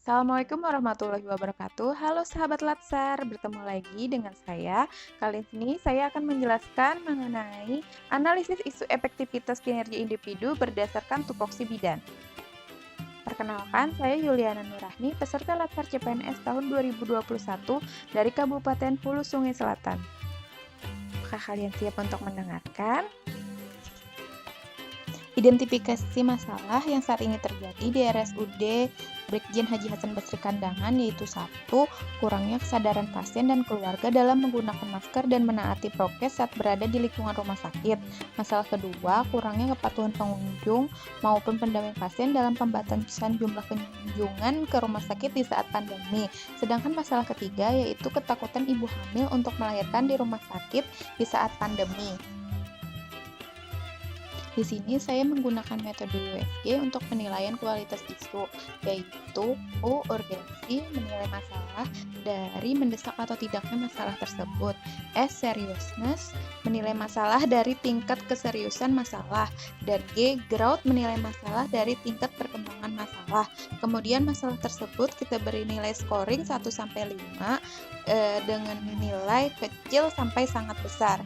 Assalamualaikum warahmatullahi wabarakatuh. Halo sahabat Latsar, bertemu lagi dengan saya. Kali ini saya akan menjelaskan mengenai analisis isu efektivitas kinerja individu berdasarkan tupoksi bidan. Perkenalkan, saya Yuliana Nurahmi, peserta Latsar CPNS tahun 2021 dari Kabupaten Hulu Sungai Selatan. Apakah kalian siap untuk mendengarkan? Identifikasi masalah yang saat ini terjadi di RSUD Brigjen Haji Hasan Basri Kandangan yaitu satu, kurangnya kesadaran pasien dan keluarga dalam menggunakan masker dan menaati prokes saat berada di lingkungan rumah sakit. Masalah kedua, kurangnya kepatuhan pengunjung maupun pendamping pasien dalam pembatasan jumlah kunjungan ke rumah sakit di saat pandemi. Sedangkan masalah ketiga yaitu ketakutan ibu hamil untuk melahirkan di rumah sakit di saat pandemi. Di sini saya menggunakan metode USG untuk penilaian kualitas isu, yaitu U. Urgensi, menilai masalah dari mendesak atau tidaknya masalah tersebut. S. Seriousness, menilai masalah dari tingkat keseriusan masalah. Dan G. Growth, menilai masalah dari tingkat perkembangan masalah. Kemudian masalah tersebut kita beri nilai scoring 1-5 dengan nilai kecil sampai sangat besar.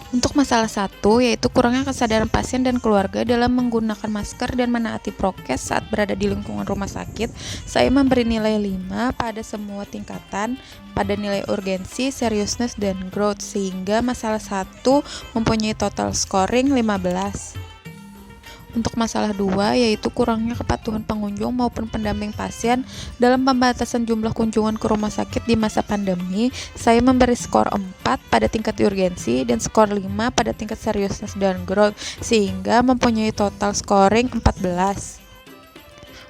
Untuk masalah satu, yaitu kurangnya kesadaran pasien dan keluarga dalam menggunakan masker dan menaati prokes saat berada di lingkungan rumah sakit, saya memberi nilai 5 pada semua tingkatan pada nilai urgensi, seriousness, dan growth, sehingga masalah satu mempunyai total scoring 15. Untuk masalah 2, yaitu kurangnya kepatuhan pengunjung maupun pendamping pasien dalam pembatasan jumlah kunjungan ke rumah sakit di masa pandemi, saya memberi skor 4 pada tingkat urgensi dan skor 5 pada tingkat seriousness dan growth, sehingga mempunyai total scoring 14.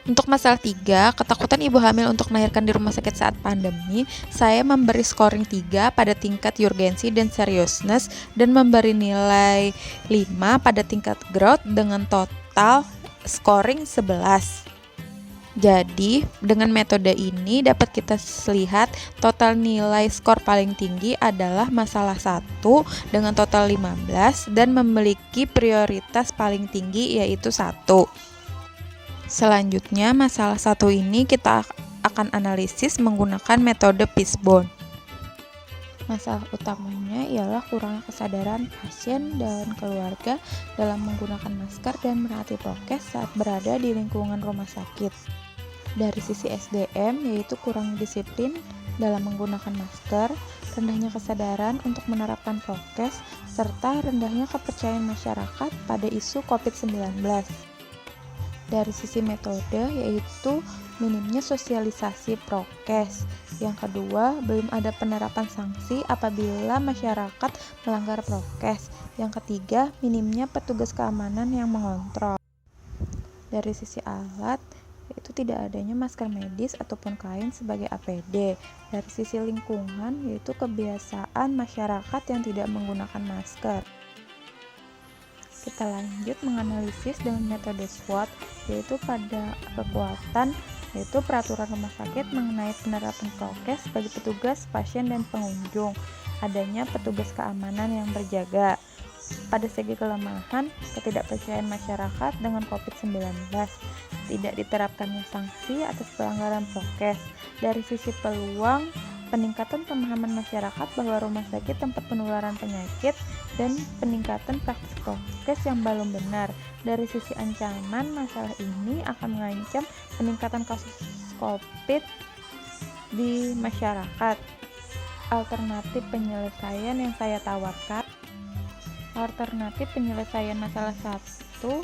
Untuk masalah 3, ketakutan ibu hamil untuk melahirkan di rumah sakit saat pandemi, saya memberi scoring 3 pada tingkat urgensi dan seriousness dan memberi nilai 5 pada tingkat growth dengan total scoring 11. Jadi, dengan metode ini dapat kita lihat total nilai skor paling tinggi adalah masalah 1 dengan total 15 dan memiliki prioritas paling tinggi yaitu 1. Selanjutnya, masalah satu ini kita akan analisis menggunakan metode Fishbone. Masalah utamanya ialah kurangnya kesadaran pasien dan keluarga dalam menggunakan masker dan menaati prokes saat berada di lingkungan rumah sakit. Dari sisi SDM, yaitu kurang disiplin dalam menggunakan masker, rendahnya kesadaran untuk menerapkan prokes, serta rendahnya kepercayaan masyarakat pada isu COVID-19. Dari sisi metode, yaitu minimnya sosialisasi prokes. Yang kedua, belum ada penerapan sanksi apabila masyarakat melanggar prokes. Yang ketiga, minimnya petugas keamanan yang mengontrol. Dari sisi alat, yaitu tidak adanya masker medis ataupun kain sebagai APD. Dari sisi lingkungan, yaitu kebiasaan masyarakat yang tidak menggunakan masker. Kita lanjut menganalisis dengan metode SWOT, yaitu pada kekuatan, yaitu peraturan rumah sakit mengenai penerapan prokes bagi petugas, pasien, dan pengunjung. Adanya petugas keamanan yang berjaga. Pada segi kelemahan, ketidakpercayaan masyarakat dengan COVID-19, tidak diterapkannya sanksi atas pelanggaran prokes. Dari sisi peluang, peningkatan pemahaman masyarakat bahwa rumah sakit tempat penularan penyakit dan peningkatan praktik prokes yang belum benar. Dari sisi ancaman, masalah ini akan mengancam peningkatan kasus COVID di masyarakat. Alternatif penyelesaian yang saya tawarkan, alternatif penyelesaian masalah satu,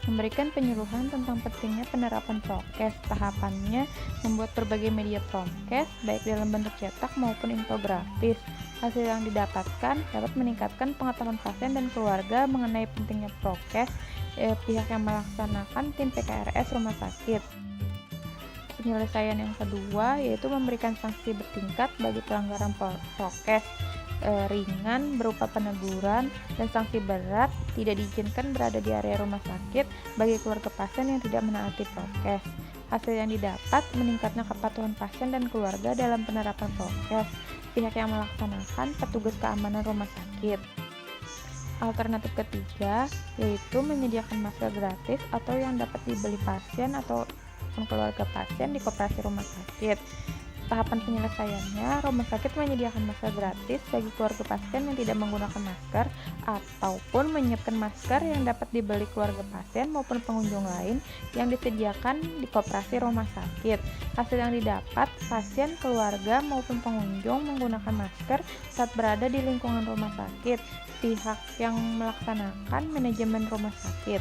memberikan penyuluhan tentang pentingnya penerapan prokes. Tahapannya membuat berbagai media prokes, baik dalam bentuk cetak maupun infografis. Hasil yang didapatkan dapat meningkatkan pengetahuan pasien dan keluarga mengenai pentingnya prokes. Pihak yang melaksanakan tim PKRS rumah sakit. Penyelesaian yang kedua yaitu memberikan sanksi bertingkat bagi pelanggaran prokes. Ringan berupa peneguran dan sanksi berat tidak diizinkan berada di area rumah sakit bagi keluarga pasien yang tidak menaati prokes. Hasil yang didapat meningkatnya kepatuhan pasien dan keluarga dalam penerapan prokes. Pihak yang melaksanakan petugas keamanan rumah sakit. Alternatif ketiga yaitu menyediakan masker gratis atau yang dapat dibeli pasien atau maupun keluarga pasien di koperasi rumah sakit. Tahapan penyelesaiannya, rumah sakit menyediakan masker gratis bagi keluarga pasien yang tidak menggunakan masker ataupun menyiapkan masker yang dapat dibeli keluarga pasien maupun pengunjung lain yang disediakan di koperasi rumah sakit. Hasil yang didapat, pasien, keluarga maupun pengunjung menggunakan masker saat berada di lingkungan rumah sakit. Pihak yang melaksanakan manajemen rumah sakit.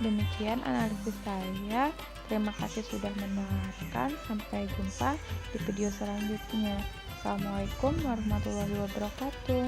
Demikian analisis saya. Terima kasih sudah mendengarkan. Sampai jumpa di video selanjutnya. Assalamualaikum warahmatullahi wabarakatuh.